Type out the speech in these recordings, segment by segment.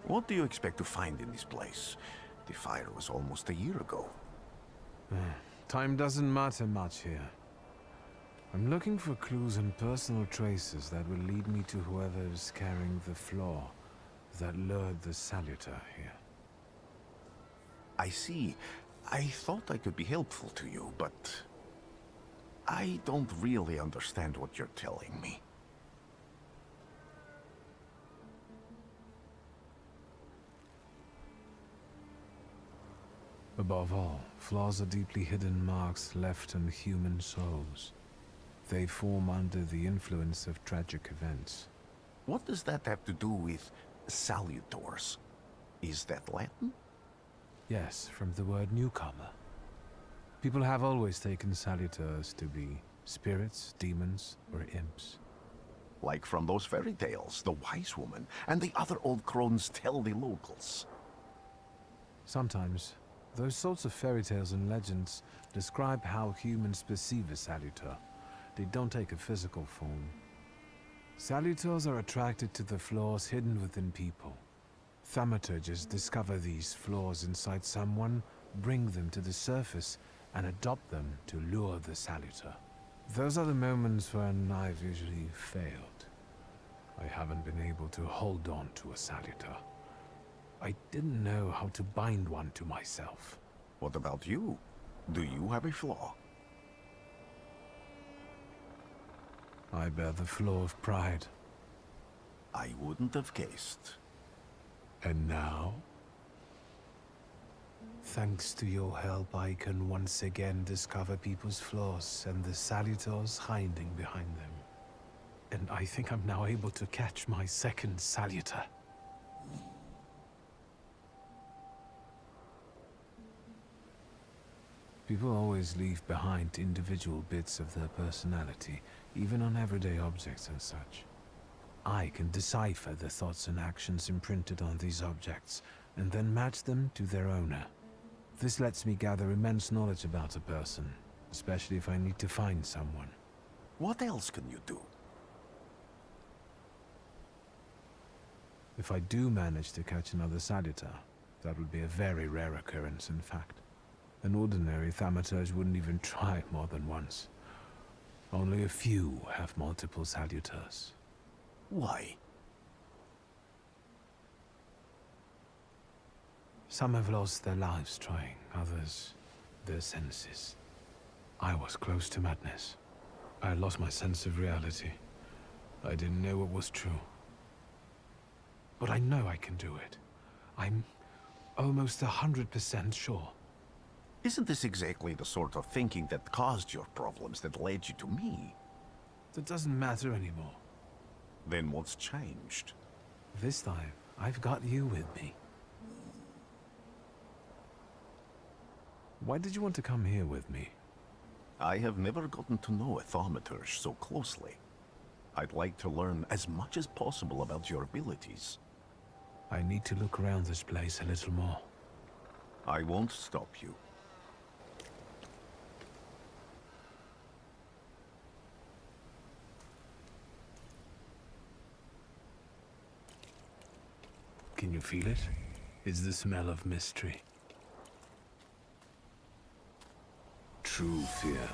What do you expect to find in this place? The fire was almost a year ago. Time doesn't matter much here. I'm looking for clues and personal traces that will lead me to whoever is carrying the flaw that lured the Salutor here. I see. I thought I could be helpful to you, but I don't really understand what you're telling me. Above all, flaws are deeply hidden marks left on human souls. They form under the influence of tragic events. What does that have to do with Salutors? Is that Latin? Yes, from the word newcomer. People have always taken Salutors to be spirits, demons, or imps. Like from those fairy tales, the wise woman and the other old crones tell the locals. Sometimes, those sorts of fairy tales and legends describe how humans perceive a Salutor. They don't take a physical form. Salutors are attracted to the flaws hidden within people. Thaumaturges discover these flaws inside someone, bring them to the surface, and adopt them to lure the Salutor. Those are the moments when I've usually failed. I haven't been able to hold on to a Salutor. I didn't know how to bind one to myself. What about you? Do you have a flaw? I bear the flaw of pride. I wouldn't have guessed. And now? Thanks to your help, I can once again discover people's flaws and the Salutors hiding behind them. And I think I'm now able to catch my second Salutor. People always leave behind individual bits of their personality, even on everyday objects and such. I can decipher the thoughts and actions imprinted on these objects, and then match them to their owner. This lets me gather immense knowledge about a person, especially if I need to find someone. What else can you do? If I do manage to catch another Salutor, that would be a very rare occurrence, in fact. An ordinary Thaumaturge wouldn't even try it more than once. Only a few have multiple Salutors. Why? Some have lost their lives trying, others their senses. I was close to madness. I lost my sense of reality. I didn't know what was true. But I know I can do it. I'm almost 100% sure. Isn't this exactly the sort of thinking that caused your problems that led you to me? That doesn't matter anymore. Then what's changed? This time, I've got you with me. Why did you want to come here with me? I have never gotten to know a Thaumaturge so closely. I'd like to learn as much as possible about your abilities. I need to look around this place a little more. I won't stop you. Can you feel it? It's the smell of mystery. True fear.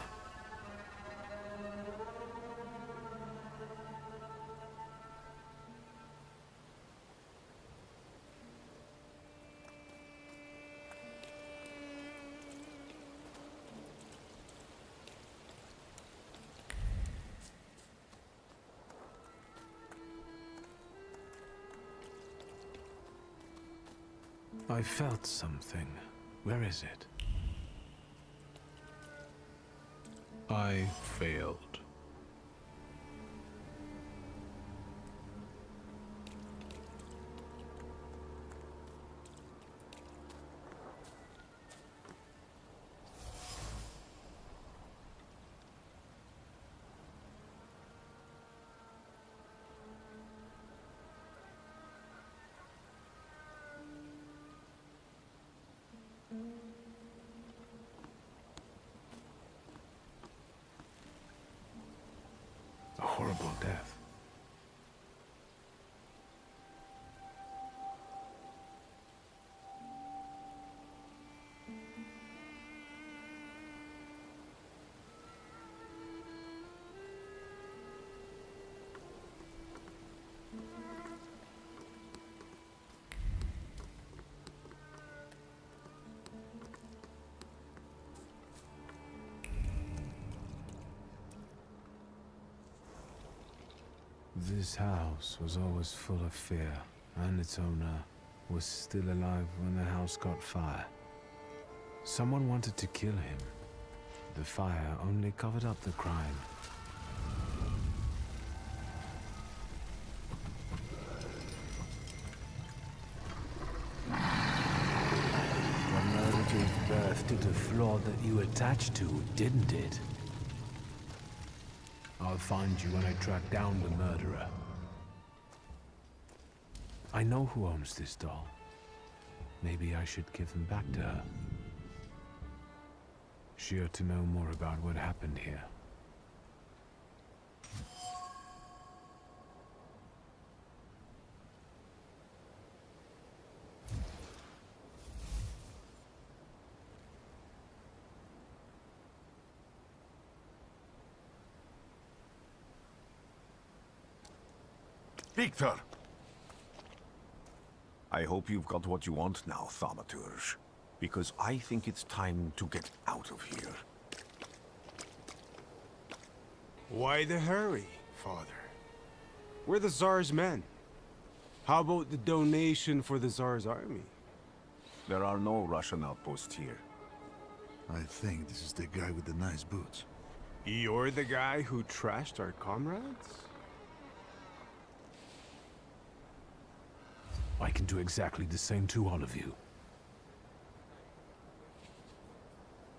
I felt something. Where is it? I failed. A horrible death. This house was always full of fear, and its owner was still alive when the house caught fire. Someone wanted to kill him. The fire only covered up the crime. The murder gave birth to the flaw that you attached to, didn't it? I'll find you when I track down the murderer. I know who owns this doll. Maybe I should give him back to her. She ought to know more about what happened here. Wiktor! I hope you've got what you want now, Thaumaturge. Because I think it's time to get out of here. Why the hurry, Father? We're the Tsar's men. How about the donation for the Tsar's army? There are no Russian outposts here. I think this is the guy with the nice boots. You're the guy who trashed our comrades? I can do exactly the same to all of you.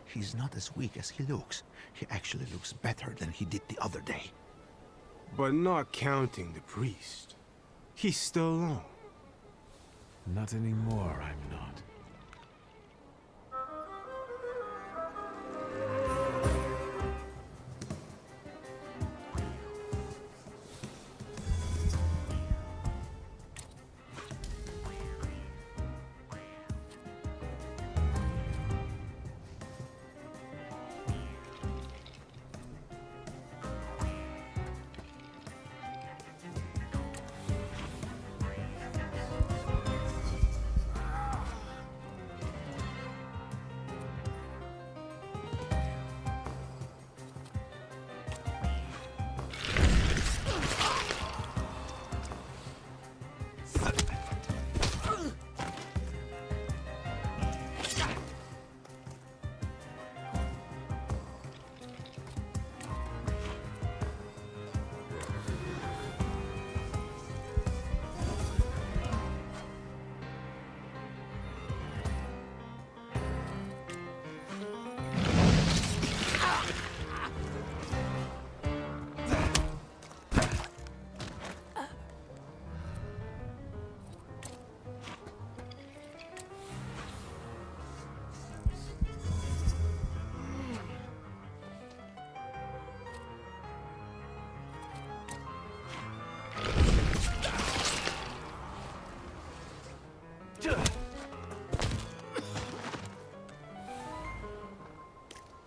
He's not as weak as he looks. He actually looks better than he did the other day. But not counting the priest. He's still alone. Not anymore, I'm not.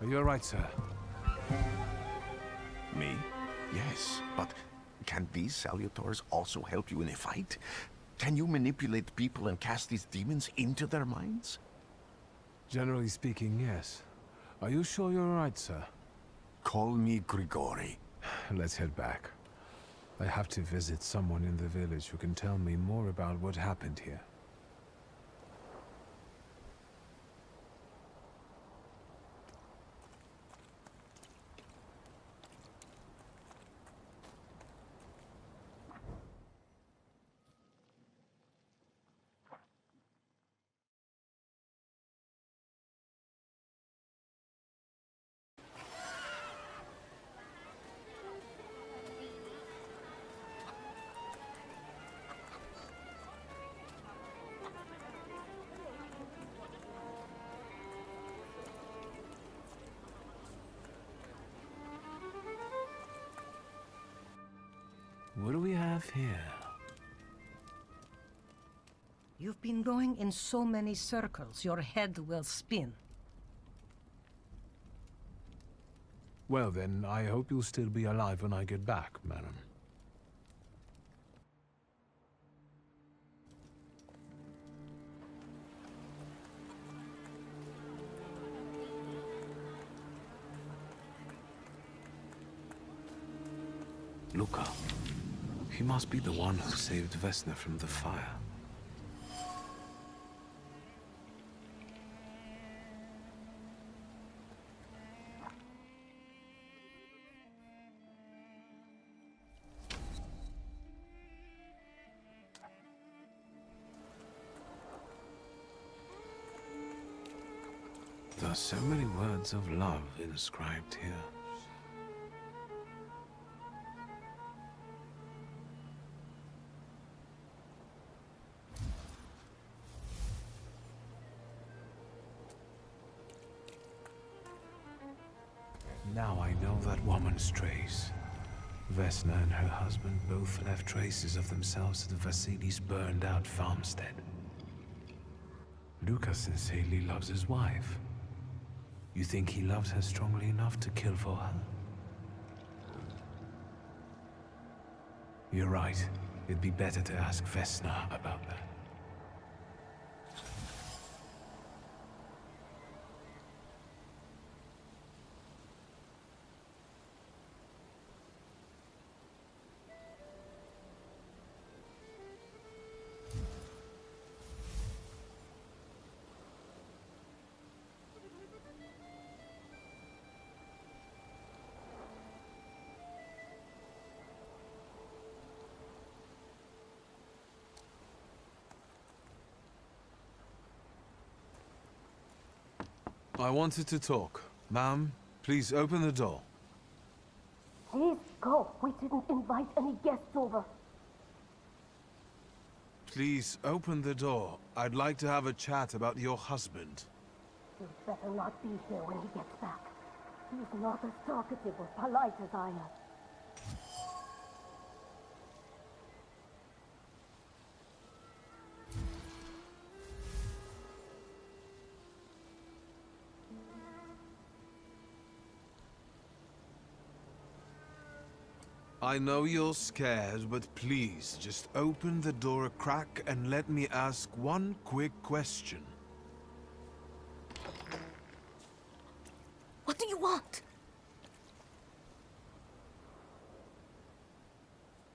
Are you alright, sir? Me? Yes, but can these Salutors also help you in a fight? Can you manipulate people and cast these demons into their minds? Generally speaking, yes. Are you sure you're alright, sir? Call me Grigori. Let's head back. I have to visit someone in the village who can tell me more about what happened here. What do we have here? You've been going in so many circles, your head will spin. Well then, I hope you'll still be alive when I get back, madam. Luca. He must be the one who saved Vesna from the fire. There are so many words of love inscribed here. Now I know that woman's trace. Vesna and her husband both left traces of themselves at Vasily's burned-out farmstead. Luka sincerely loves his wife. You think he loves her strongly enough to kill for her? You're right. It'd be better to ask Vesna about that. I wanted to talk. Ma'am, please open the door. Please go. We didn't invite any guests over. Please open the door. I'd like to have a chat about your husband. You'd better not be here when he gets back. He's not as talkative or polite as I am. I know you're scared, but please, just open the door a crack and let me ask one quick question. What do you want?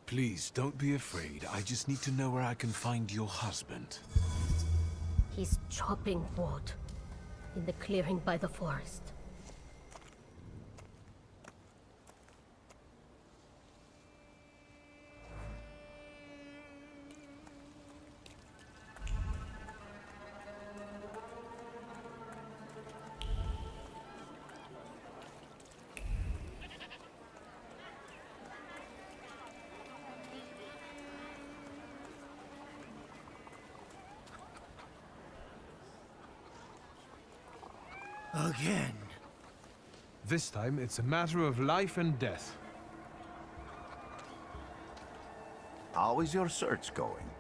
Please, don't be afraid. I just need to know where I can find your husband. He's chopping wood in the clearing by the forest. Again. This time, it's a matter of life and death. How is your search going?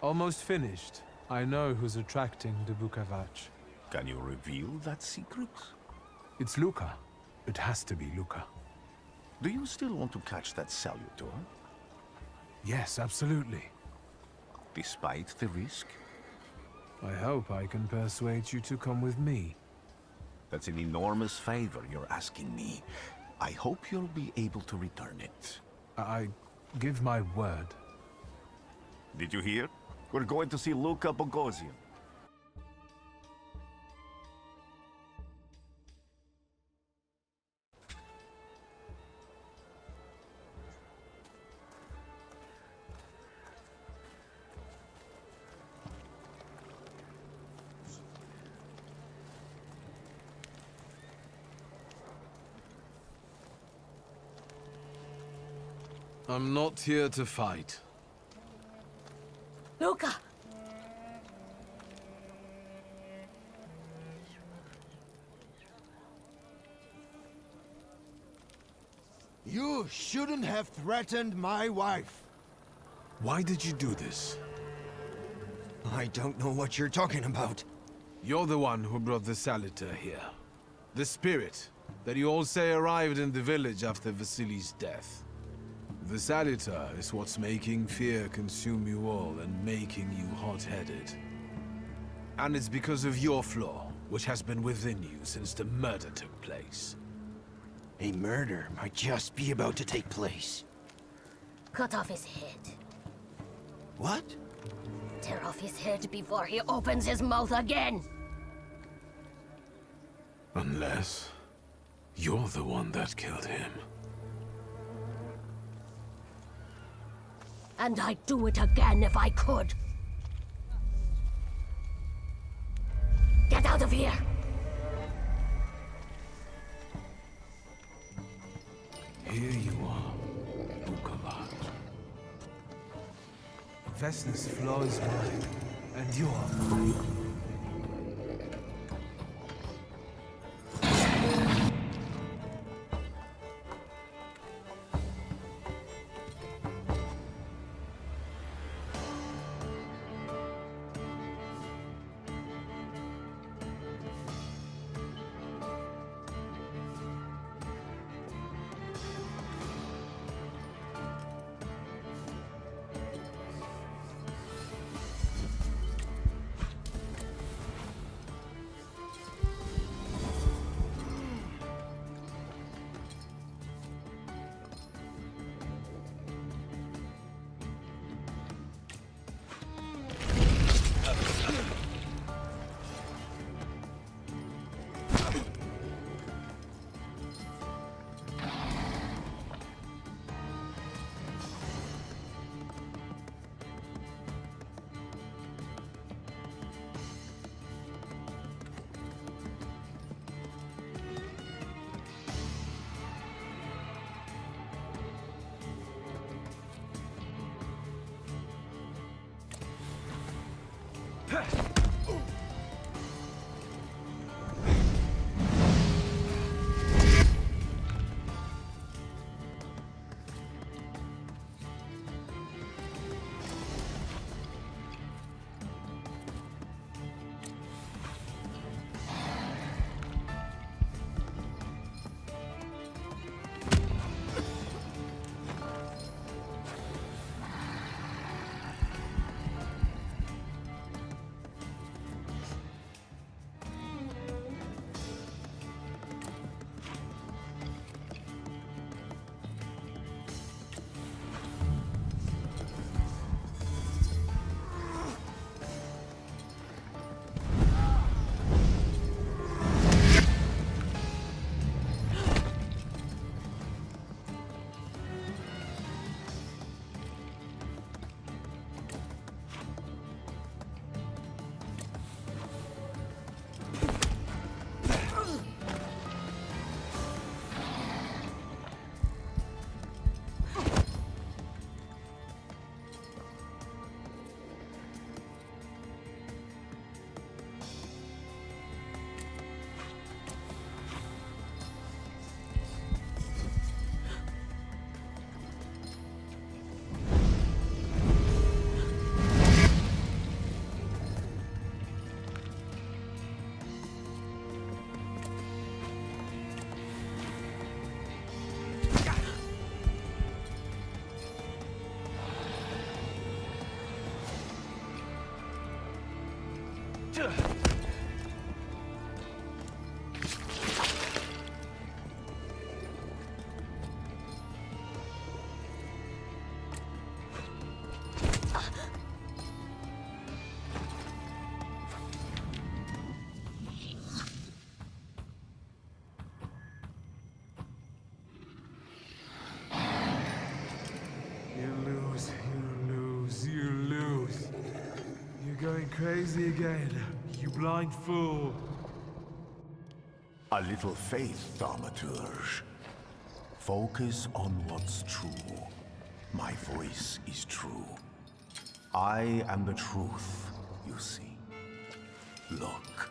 Almost finished. I know who's attracting the Bukavach. Can you reveal that secret? It's Luka. It has to be Luka. Do you still want to catch that Salutor? Yes, absolutely. Despite the risk? I hope I can persuade you to come with me. That's an enormous favor you're asking me. I hope you'll be able to return it. I give my word. Did you hear? We're going to see Luka Bogosian. I'm not here to fight. Luka! You shouldn't have threatened my wife. Why did you do this? I don't know what you're talking about. You're the one who brought the Salutor here. The spirit that you all say arrived in the village after Vasily's death. The Salutor is what's making fear consume you all and making you hot-headed. And it's because of your flaw, which has been within you since the murder took place. A murder might just be about to take place. Cut off his head. What? Tear off his head before he opens his mouth again. Unless you're the one that killed him. And I'd do it again if I could. Get out of here! Here you are, Bukavat. Vesna's flaw is mine, and you are mine. Going crazy again, you blind fool. A little faith, Thaumaturge. Focus on what's true. My voice is true. I am the truth, you see. Look.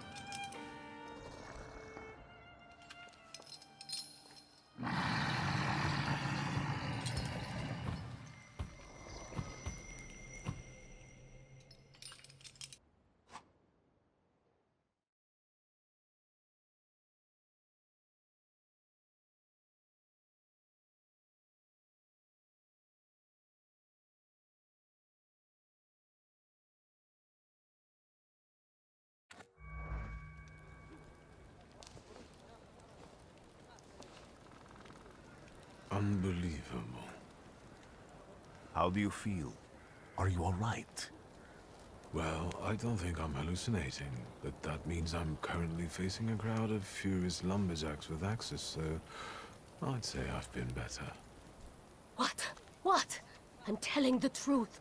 Unbelievable. How do you feel? Are you all right? Well, I don't think I'm hallucinating, but that means I'm currently facing a crowd of furious lumberjacks with axes, so I'd say I've been better. What? What? I'm telling the truth.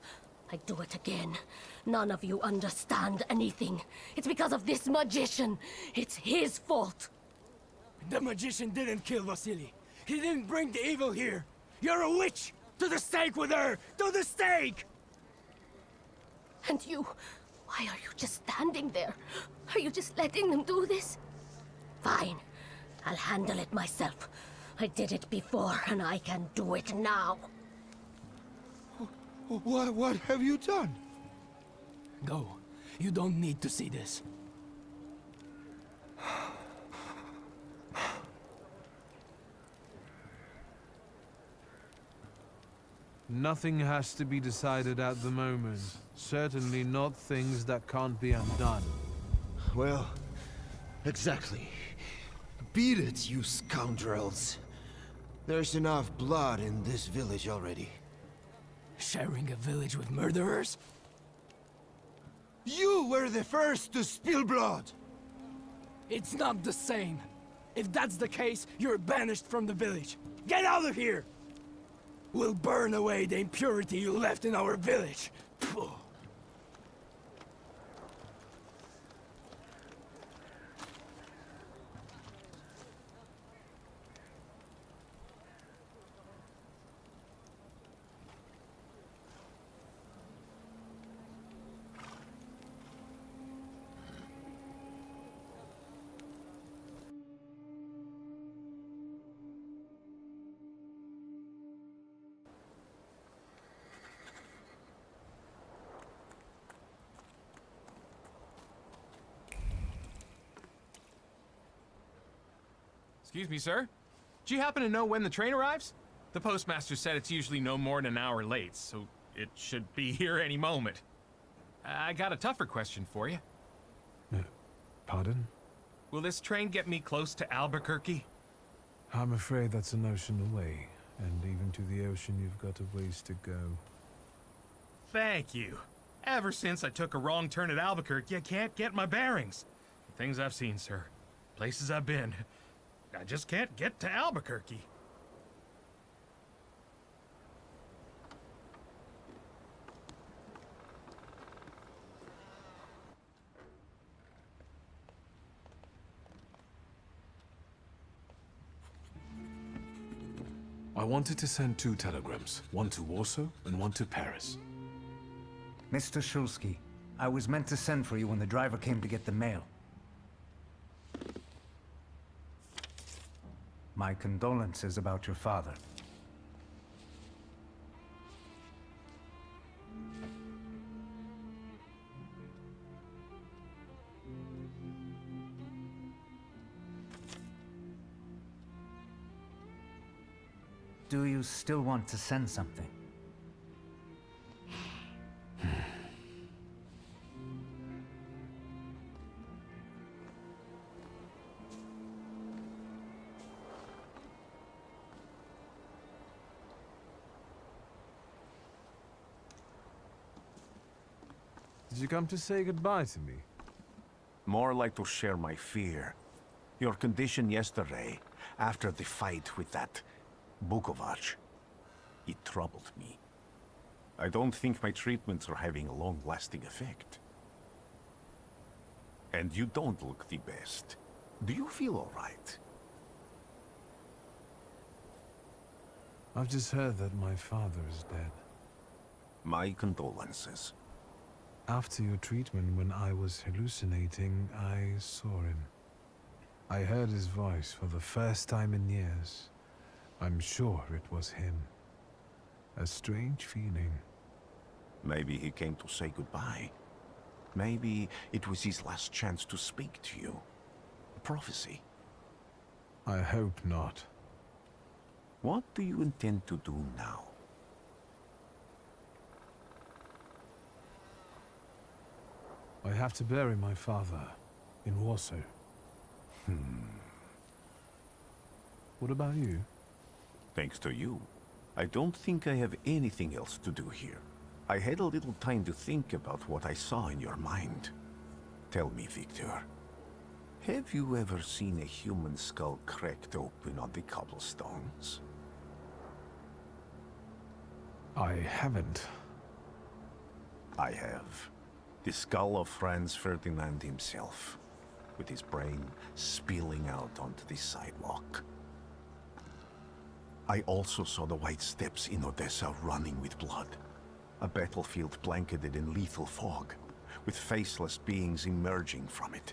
I do it again. None of you understand anything. It's because of this magician. It's his fault. The magician didn't kill Vasily. He didn't bring the evil here. You're a witch! To the stake with her! To the stake! And you, why are you just standing there? Are you just letting them do this? Fine. I'll handle it myself. I did it before, and I can do it now. What have you done? Go. You don't need to see this. Nothing has to be decided at the moment. Certainly not things that can't be undone. Well, exactly. Beat it, you scoundrels. There's enough blood in this village already. Sharing a village with murderers? You were the first to spill blood! It's not the same. If that's the case, you're banished from the village. Get out of here! We'll burn away the impurity you left in our village. Phew. Excuse me, sir? Do you happen to know when the train arrives? The postmaster said it's usually no more than an hour late, so it should be here any moment. I got a tougher question for you. Pardon? Will this train get me close to Albuquerque? I'm afraid that's an ocean away, and even to the ocean you've got a ways to go. Thank you. Ever since I took a wrong turn at Albuquerque, I can't get my bearings. The things I've seen, sir. Places I've been. I just can't get to Albuquerque. I wanted to send 2 telegrams, one to Warsaw and one to Paris. Mr. Shulsky, I was meant to send for you when the driver came to get the mail. My condolences about your father. Do you still want to send something? Did you come to say goodbye to me? More like to share my fear. Your condition yesterday, after the fight with that Bukovac, it troubled me. I don't think my treatments are having a long-lasting effect. And you don't look the best. Do you feel all right? I've just heard that my father is dead. My condolences. After your treatment, when I was hallucinating, I saw him. I heard his voice for the first time in years. I'm sure it was him. A strange feeling. Maybe he came to say goodbye. Maybe it was his last chance to speak to you. A prophecy. I hope not. What do you intend to do now? I have to bury my father in Warsaw. What about you? Thanks to you, I don't think I have anything else to do here. I had a little time to think about what I saw in your mind. Tell me, Wiktor, have you ever seen a human skull cracked open on the cobblestones? I haven't. I have. The skull of Franz Ferdinand himself, with his brain spilling out onto the sidewalk. I also saw the white steps in Odessa running with blood. A battlefield blanketed in lethal fog, with faceless beings emerging from it.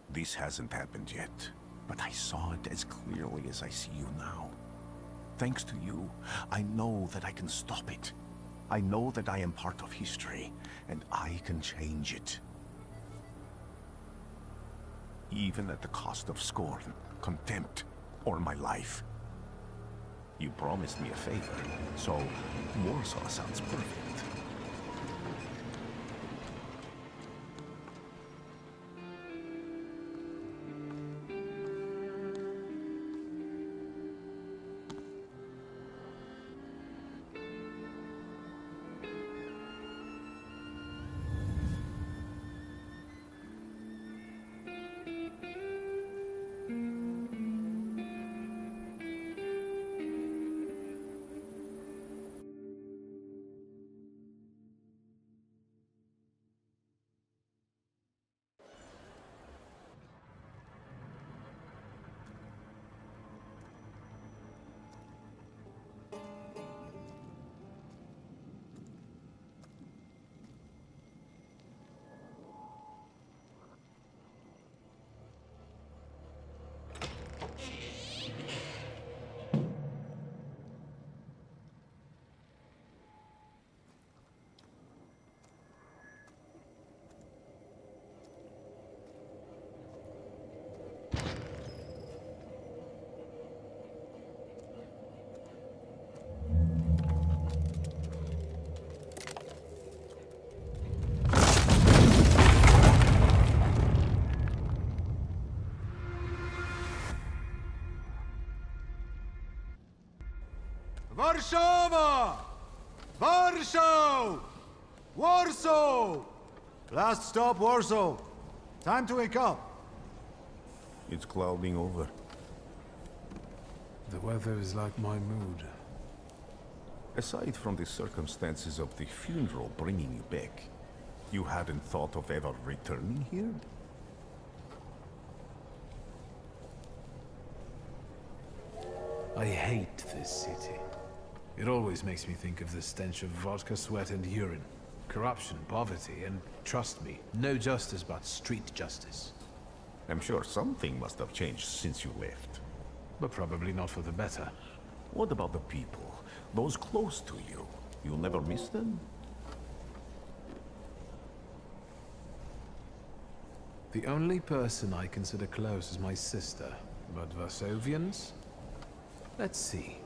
This hasn't happened yet, but I saw it as clearly as I see you now. Thanks to you, I know that I can stop it. I know that I am part of history, and I can change it. Even at the cost of scorn, contempt, or my life. You promised me a favor, so Warsaw sounds perfect. Warszawa! Warsaw! Warsaw! Last stop, Warsaw. Time to wake up. It's clouding over. The weather is like my mood. Aside from the circumstances of the funeral bringing you back, you hadn't thought of ever returning here? I hate this city. It always makes me think of the stench of vodka, sweat, and urine. Corruption, poverty, and trust me, no justice but street justice. I'm sure something must have changed since you left. But probably not for the better. What about the people? Those close to you? You'll never miss them? The only person I consider close is my sister. But Varsovians? Let's see.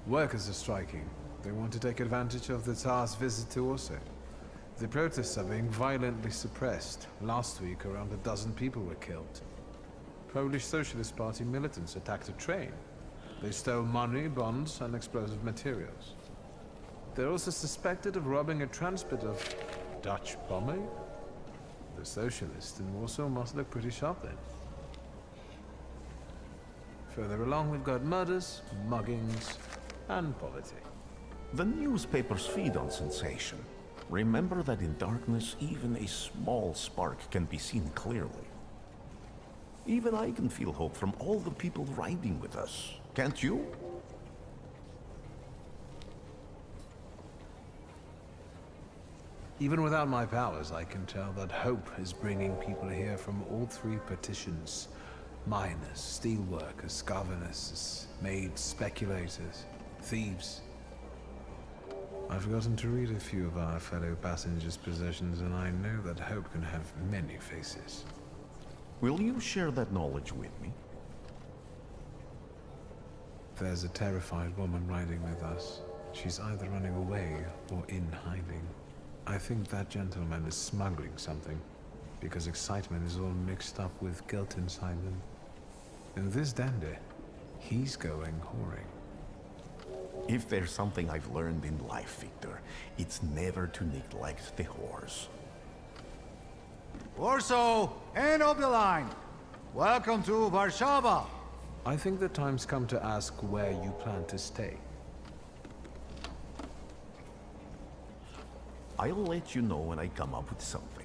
Workers are striking. They want to take advantage of the Tsar's visit to Warsaw. The protests are being violently suppressed. Last week, around a dozen people were killed. Polish Socialist Party militants attacked a train. They stole money, bonds, and explosive materials. They're also suspected of robbing a transport of Dutch pomade. The socialists in Warsaw must look pretty sharp then. Further along, we've got murders, muggings, and poverty. The newspapers feed on sensation. Remember that in darkness, even a small spark can be seen clearly. Even I can feel hope from all the people riding with us. Can't you? Even without my powers, I can tell that hope is bringing people here from all three petitions. Miners, steelworkers, governesses, maids, speculators, thieves. I've gotten to read a few of our fellow passengers' possessions, and I know that hope can have many faces. Will you share that knowledge with me? There's a terrified woman riding with us. She's either running away or in hiding. I think that gentleman is smuggling something. because excitement is all mixed up with guilt inside them. And this dandy, he's going whoring. If there's something I've learned in life, Victor, it's never to neglect the horse. Warsaw, end of the line. Welcome to Warszawa. I think the time's come to ask where you plan to stay. I'll let you know when I come up with something.